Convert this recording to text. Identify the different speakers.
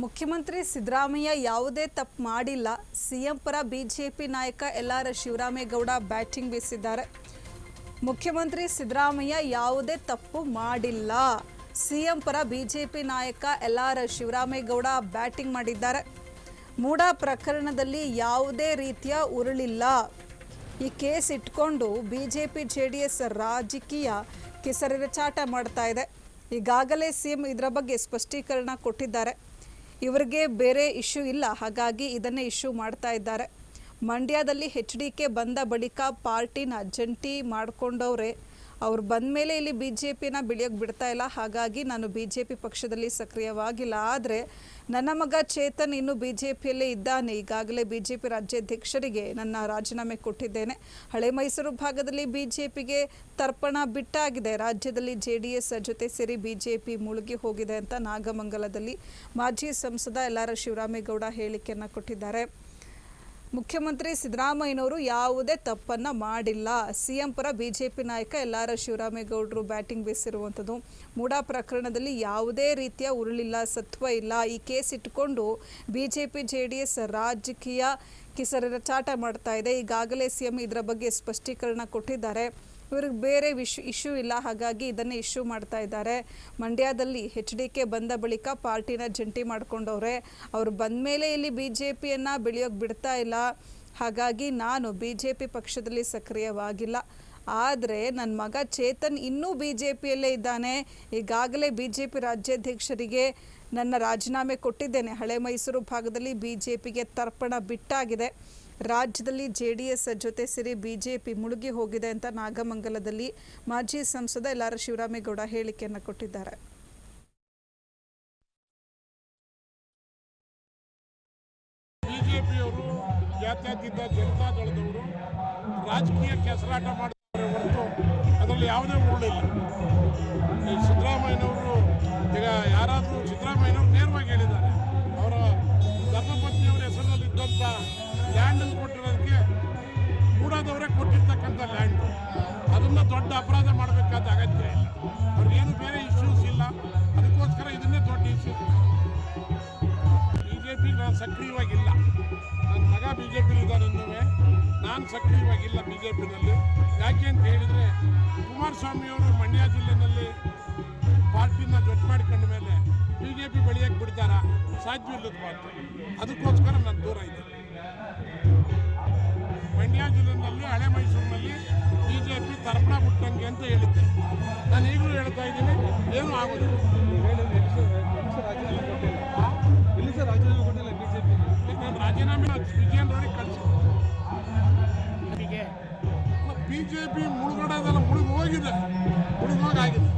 Speaker 1: ಮುಖ್ಯಮಂತ್ರಿ ಸಿದ್ದರಾಮಯ್ಯ ಯಾವುದೇ ತಪ್ಪು ಮಾಡಿಲ್ಲ. ಸಿಎಂ ಪರ ಬಿಜೆಪಿ ನಾಯಕ ಎಲ್.ಆರ್. ಶಿವರಾಮೇಗೌಡ ಬ್ಯಾಟಿಂಗ್ ಬೀಸಿದ್ದಾರೆ. ಮುಖ್ಯಮಂತ್ರಿ ಸಿದ್ದರಾಮಯ್ಯ ಯಾವುದೇ ತಪ್ಪು ಮಾಡಿಲ್ಲ. ಸಿಎಂ ಪರ ಬಿಜೆಪಿ ನಾಯಕ ಎಲ್.ಆರ್. ಶಿವರಾಮೇಗೌಡ ಬ್ಯಾಟಿಂಗ್ ಮಾಡಿದ್ದಾರೆ. ಮೂಡ ಪ್ರಕರಣದಲ್ಲಿ ಯಾವುದೇ ರೀತಿಯ ಉರುಳಿಲ್ಲ. ಈ ಕೇಸ್ ಇಟ್ಕೊಂಡು ಬಿಜೆಪಿ ಜೆಡಿಎಸ್ ರಾಜಕೀಯ ಕಿಸರಿಚಾಟ ಮಾಡ್ತಾ ಇದೆ. ಈಗಾಗಲೇ ಸಿಎಂ ಇದರ ಬಗ್ಗೆ ಸ್ಪಷ್ಟೀಕರಣ ಕೊಟ್ಟಿದ್ದಾರೆ. ಇವರಿಗೆ ಬೇರೆ ಇಶ್ಯೂ ಇಲ್ಲ, ಹಾಗಾಗಿ ಇದನ್ನೇ ಇಶ್ಯೂ ಮಾಡ್ತಾ ಇದ್ದಾರೆ. ಮಂಡ್ಯದಲ್ಲಿ HDK ಬಂದ ಬಳಿಕ ಪಾರ್ಟಿನ ಜಂಟಿ ಮಾಡ್ಕೊಂಡವ್ರೆ. ಅವ್ರು ಬಂದ ಮೇಲೆ ಇಲ್ಲಿ BJPನ ಬೆಳೆಯೋಕ್ಕೆ ಬಿಡ್ತಾ ಇಲ್ಲ, ಹಾಗಾಗಿ ನಾನು BJP ಪಕ್ಷದಲ್ಲಿ ಸಕ್ರಿಯವಾಗಿಲ್ಲ. ಆದರೆ ನನ್ನ ಮಗ ಚೇತನ್ ಇನ್ನೂ BJPಯಲ್ಲೇ ಇದ್ದಾನೆ. ಈಗಾಗಲೇ BJP ರಾಜ್ಯಾಧ್ಯಕ್ಷರಿಗೆ ನನ್ನ ರಾಜೀನಾಮೆ ಕೊಟ್ಟಿದ್ದೇನೆ. ಹಳೆ ಮೈಸೂರು ಭಾಗದಲ್ಲಿ BJPಗೆ ತರ್ಪಣ ಬಿಟ್ಟಾಗಿದೆ. ರಾಜ್ಯದಲ್ಲಿ JDS ಜೊತೆ ಸೇರಿ BJP ಮುಳುಗಿ ಹೋಗಿದೆ ಅಂತ ನಾಗಮಂಗಲದಲ್ಲಿ ಮಾಜಿ ಸಂಸದ ಎಲ್.ಆರ್. ಶಿವರಾಮೇಗೌಡ ಹೇಳಿಕೆಯನ್ನು ಕೊಟ್ಟಿದ್ದಾರೆ. ಮುಖ್ಯಮಂತ್ರಿ ಸಿದ್ದರಾಮಯ್ಯನವರು ಯಾವುದೇ ತಪ್ಪನ್ನು ಮಾಡಿಲ್ಲ. ಸಿಎಂ ಪರ ಬಿಜೆಪಿ ನಾಯಕ ಎಲ್.ಆರ್. ಶಿವರಾಮೇಗೌಡರು ಬ್ಯಾಟಿಂಗ್ ಬೀಸಿರುವಂಥದ್ದು. ಮೂಡ ಪ್ರಕರಣದಲ್ಲಿ ಯಾವುದೇ ರೀತಿಯ ಉರುಳಿಲ್ಲ, ಸತ್ವ ಇಲ್ಲ. ಈ ಕೇಸ್ ಇಟ್ಕೊಂಡು ಬಿಜೆಪಿ JDS ರಾಜಕೀಯ ಕಿಸರಿಚಾಟ ಮಾಡ್ತಾ ಇದೆ. ಈಗಾಗಲೇ ಸಿಎಂ ಇದರ ಬಗ್ಗೆ ಸ್ಪಷ್ಟೀಕರಣ ಕೊಟ್ಟಿದ್ದಾರೆ. ಇವ್ರಿಗೆ ಬೇರೆ ಇಶ್ಯೂ ಇಲ್ಲ, ಹಾಗಾಗಿ ಇದನ್ನೇ ಇಶ್ಯೂ ಮಾಡ್ತಾ ಇದ್ದಾರೆ. ಮಂಡ್ಯದಲ್ಲಿ HDK ಬಂದ ಬಳಿಕ ಪಾರ್ಟಿನ ಜಂಟಿ ಮಾಡ್ಕೊಂಡವ್ರೆ. ಅವ್ರು ಬಂದ ಮೇಲೆ ಇಲ್ಲಿ BJPಯನ್ನು ಬೆಳೆಯೋಕ್ಕೆ ಬಿಡ್ತಾ ಇಲ್ಲ, ಹಾಗಾಗಿ ನಾನು BJP ಪಕ್ಷದಲ್ಲಿ ಸಕ್ರಿಯವಾಗಿಲ್ಲ. ಆದರೆ ನನ್ನ ಮಗ ಚೇತನ್ ಇನ್ನೂ BJPಯಲ್ಲೇ ಇದ್ದಾನೆ. ಈಗಾಗಲೇ BJP ರಾಜ್ಯಾಧ್ಯಕ್ಷರಿಗೆ ನನ್ನ ರಾಜೀನಾಮೆ ಕೊಟ್ಟಿದ್ದೇನೆ. ಹಳೆ ಮೈಸೂರು ಭಾಗದಲ್ಲಿ BJPಗೆ ತರ್ಪಣ ಬಿಟ್ಟಾಗಿದೆ. ರಾಜ್ಯದಲ್ಲಿ JDS ಜೊತೆ ಸೇರಿ BJP ಮುಳುಗಿ ಹೋಗಿದೆ ಅಂತ ನಾಗಮಂಗಲದಲ್ಲಿ ಮಾಜಿ ಸಂಸದ ಎಲ್.ಆರ್. ಶಿವರಾಮೇಗೌಡ ಹೇಳಿಕೆಯನ್ನು ಕೊಟ್ಟಿದ್ದಾರೆ.
Speaker 2: ಬಿಜೆಪಿಯವರು ಜಾತ್ಯತೀತ ಜನತಾದಳದವರು ರಾಜಕೀಯ ಕೆಸರಾಟ ಮಾಡ್ತಾರೆ ಹೊರತು ಅದರಲ್ಲಿ ಯಾವುದೇ ಉರುಳಿಲ್ಲ. ಈ ಸಿದ್ದರಾಮಯ್ಯನವರು ಈಗ ಯಾರಾದರೂ ಸಿದ್ದರಾಮಯ್ಯನವರು ನೇರವಾಗಿ ಹೇಳಿದ್ದಾರೆ, ಅವರ ಧರ್ಮಪತ್ನಿಯವರ ಹೆಸರಿನಲ್ಲಿ ಇದ್ದಂಥ ಲ್ಯಾಂಡನ್ನು ಕೊಟ್ಟಿರೋದಕ್ಕೆ ಮೂಡಾದವರೇ ಕೊಟ್ಟಿರ್ತಕ್ಕಂಥ ಲ್ಯಾಂಡು, ಅದನ್ನು ದೊಡ್ಡ ಅಪರಾಧ ಮಾಡಬೇಕಾದ ಅಗತ್ಯ ಇಲ್ಲ. ಅವ್ರಿಗೇನು ಬೇರೆ ಇಶ್ಯೂಸ್ ಇಲ್ಲ, ಅದಕ್ಕೋಸ್ಕರ ಇದನ್ನೇ ದೊಡ್ಡ ಇಶ್ಯೂಸ್. BJP ನಾನು ಸಕ್ರಿಯವಾಗಿಲ್ಲ. ನನ್ನ ಮಗ BJP ಇದ್ದಾನೆ, ಇನ್ನೂ ನಾನು ಸಕ್ರಿಯವಾಗಿಲ್ಲ BJPನಲ್ಲಿ. ಯಾಕೆ ಅಂತ ಹೇಳಿದರೆ, ಕುಮಾರಸ್ವಾಮಿಯವರು ಮಂಡ್ಯ ಜಿಲ್ಲೆಯಲ್ಲಿ ಪಾರ್ಟಿನ ಜೊತೆ ಮಾಡಿಕೊಂಡ ಮೇಲೆ BJP ಬೆಳೆಯೋಕ್ಕೆ ಬಿಡ್ತಾರ? ಸಾಧ್ಯವಿಲ್ಲದ ಮಾತು. ಅದಕ್ಕೋಸ್ಕರ ನಾನು ದೂರ ಇದ್ದೆ. ಮಂಡ್ಯ ಜಿಲ್ಲೆಯಲ್ಲಿ ಹಳೆ ಮೈಸೂರಿನಲ್ಲಿ BJP ತರ್ಪಣ ಬಿಟ್ಟಂಗೆ ಅಂತ ಹೇಳಿದ್ದೆ. ನಾನು ಈಗಲೂ ಹೇಳ್ತಾ ಇದ್ದೀನಿ, ಏನೂ ಆಗೋದಿಲ್ಲ. ನಾನು ರಾಜೀನಾಮೆ ವಿಜಯನವರಿಗೆ ಕಳಿಸಿದ್ದೆ. BJP ಮುಳುಗಡೆದೆಲ್ಲ ಮುಳುಗಿ ಹೋಗಿದೆ, ಮುಳುಗೋಗಾಗಿದೆ.